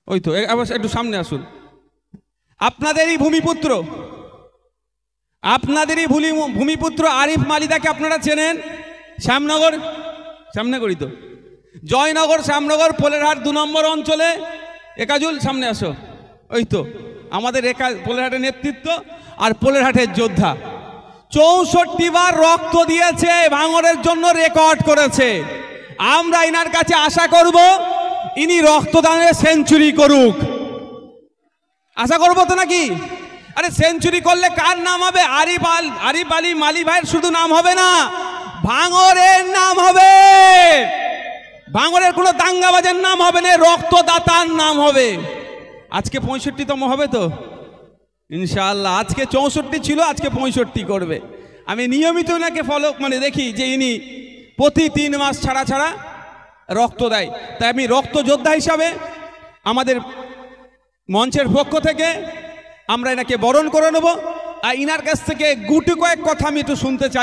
ওই তো একটু সামনে আসুন। আপনাদেরই ভূমিপুত্র, আপনাদেরই ভূমিপুত্র আরিফ মালিদাকে আপনারা চেনেন? শ্যামনগরই তো, জয়নগর শ্যামনগর পোলেরহাট 2 নম্বর অঞ্চলে। একাজুল সামনে আসো। ওই তো আমাদের পোলেরহাটের নেতৃত্ব আর পোলেরহাটের যোদ্ধা। 64 বার রক্ত দিয়েছে, ভাঙড়ের জন্য রেকর্ড করেছে। আমরা ইনার কাছে আশা করব ইনি রক্তদানের সেঞ্চুরি করুক। আশা করবো তো নাকি? আরে সেঞ্চুরি করলে কার নাম হবে? আরিফ আলী মালি ভাইয়ের শুধু নাম হবে না, ভাঙড়ের নাম হবে। ভাঙড়ের কোনো দাঙ্গাবাজের নাম হবে না, রক্তদাতার নাম হবে। আজকে 65তম হবে তো ইনশাআল্লাহ। আজকে 64 ছিল, আজকে 65 করবে। আমি নিয়মিত ওনাকে দেখি যে ইনি প্রতি 3 মাস ছাড়া ছাড়া রক্ত দেয়। তাই আমি রক্ত যোদ্ধা হিসাবে আমাদের মঞ্চের পক্ষ থেকে আমরা এনাকে বরণ করে নেব। আর ইনার কাছ থেকে গুটি কয়েক কথা আমি একটু শুনতে চাই।